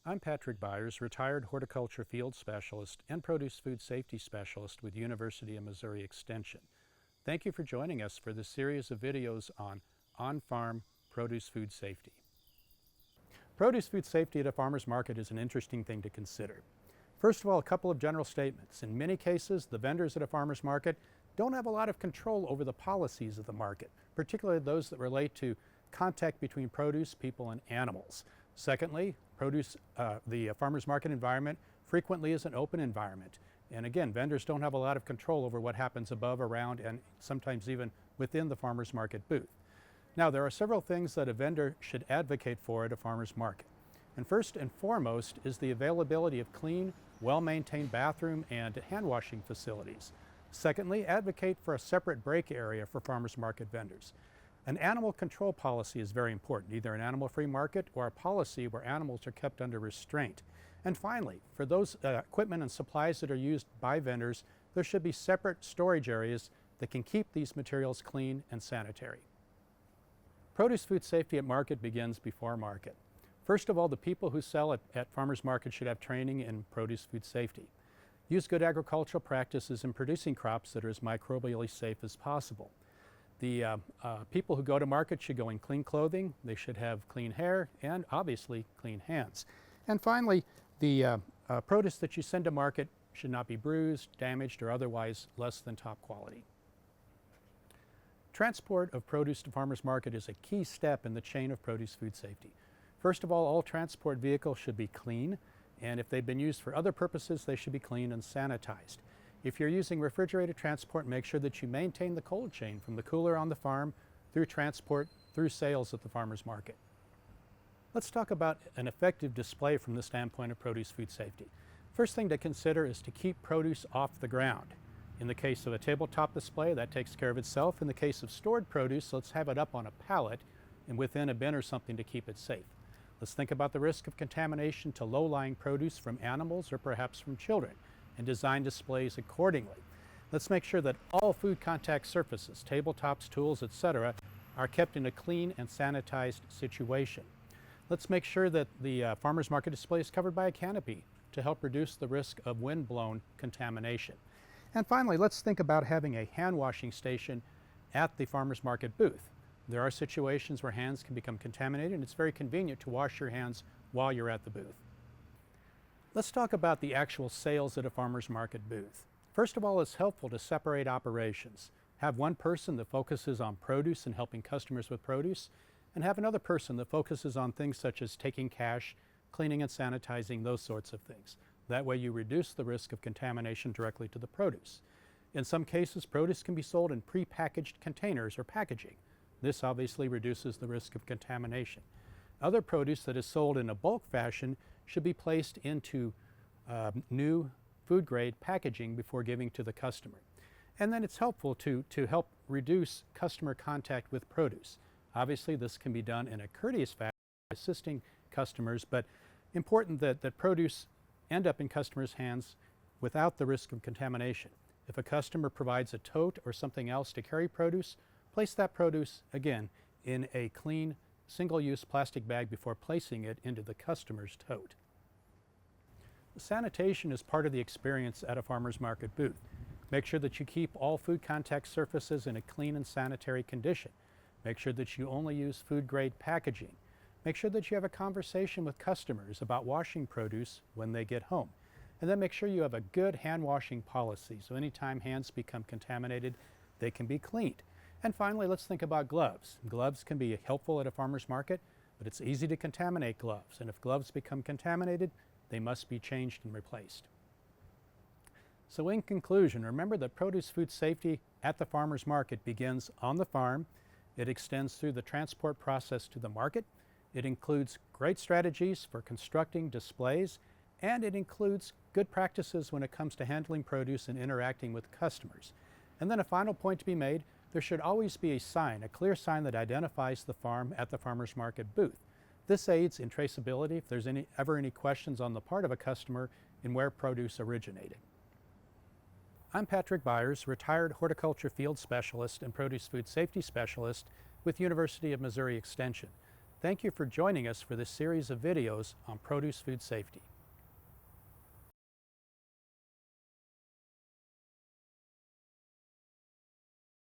I'm Patrick Byers, retired Horticulture Field Specialist and Produce Food Safety Specialist with University of Missouri Extension. Thank you for joining us for this series of videos on-farm produce food safety. Produce food safety at a farmer's market is an interesting thing to consider. First of all, a couple of general statements. In many cases, the vendors at a farmer's market don't have a lot of control over the policies of the market, particularly those that relate to contact between produce, people, and animals. Secondly, the farmer's market environment frequently is an open environment. And again, vendors don't have a lot of control over what happens above, around, and sometimes even within the farmer's market booth. Now, there are several things that a vendor should advocate for at a farmer's market. And first and foremost is the availability of clean, well-maintained bathroom and hand washing facilities. Secondly, advocate for a separate break area for farmer's market vendors. An animal control policy is very important, either an animal-free market or a policy where animals are kept under restraint. And finally, for those equipment and supplies that are used by vendors, there should be separate storage areas that can keep these materials clean and sanitary. Produce food safety at market begins before market. First of all, the people who sell at farmers market should have training in produce food safety. Use good agricultural practices in producing crops that are as microbially safe as possible. The people who go to market should go in clean clothing, they should have clean hair, and obviously clean hands. And finally, the produce that you send to market should not be bruised, damaged, or otherwise less than top quality. Transport of produce to farmers market is a key step in the chain of produce food safety. First of all transport vehicles should be clean, and if they've been used for other purposes, they should be clean and sanitized. If you're using refrigerated transport, make sure that you maintain the cold chain from the cooler on the farm through transport, through sales at the farmer's market. Let's talk about an effective display from the standpoint of produce food safety. First thing to consider is to keep produce off the ground. In the case of a tabletop display, that takes care of itself. In the case of stored produce, let's have it up on a pallet and within a bin or something to keep it safe. Let's think about the risk of contamination to low-lying produce from animals or perhaps from children, and design displays accordingly. Let's make sure that all food contact surfaces, tabletops, tools, etc., are kept in a clean and sanitized situation. Let's make sure that the farmer's market display is covered by a canopy to help reduce the risk of wind-blown contamination. And finally, let's think about having a hand washing station at the farmer's market booth. There are situations where hands can become contaminated, and it's very convenient to wash your hands while you're at the booth. Let's talk about the actual sales at a farmer's market booth. First of all, it's helpful to separate operations. Have one person that focuses on produce and helping customers with produce, and have another person that focuses on things such as taking cash, cleaning and sanitizing, those sorts of things. That way you reduce the risk of contamination directly to the produce. In some cases, produce can be sold in pre-packaged containers or packaging. This obviously reduces the risk of contamination. Other produce that is sold in a bulk fashion should be placed into new food-grade packaging before giving to the customer. And then it's helpful to help reduce customer contact with produce. Obviously, this can be done in a courteous fashion, assisting customers, but important that produce end up in customers' hands without the risk of contamination. If a customer provides a tote or something else to carry produce, place that produce, again, in a clean, single-use plastic bag before placing it into the customer's tote. Sanitation is part of the experience at a farmer's market booth. Make sure that you keep all food contact surfaces in a clean and sanitary condition. Make sure that you only use food-grade packaging. Make sure that you have a conversation with customers about washing produce when they get home. And then make sure you have a good hand washing policy, so anytime hands become contaminated, they can be cleaned. And finally, let's think about gloves. Gloves can be helpful at a farmer's market, but it's easy to contaminate gloves. And if gloves become contaminated, they must be changed and replaced. So in conclusion, remember that produce food safety at the farmer's market begins on the farm. It extends through the transport process to the market. It includes great strategies for constructing displays, and it includes good practices when it comes to handling produce and interacting with customers. And then a final point to be made, there should always be a sign, a clear sign that identifies the farm at the farmer's market booth. This aids in traceability if there's ever any questions on the part of a customer in where produce originated. I'm Patrick Byers, retired Horticulture Field Specialist and Produce Food Safety Specialist with University of Missouri Extension. Thank you for joining us for this series of videos on produce food safety.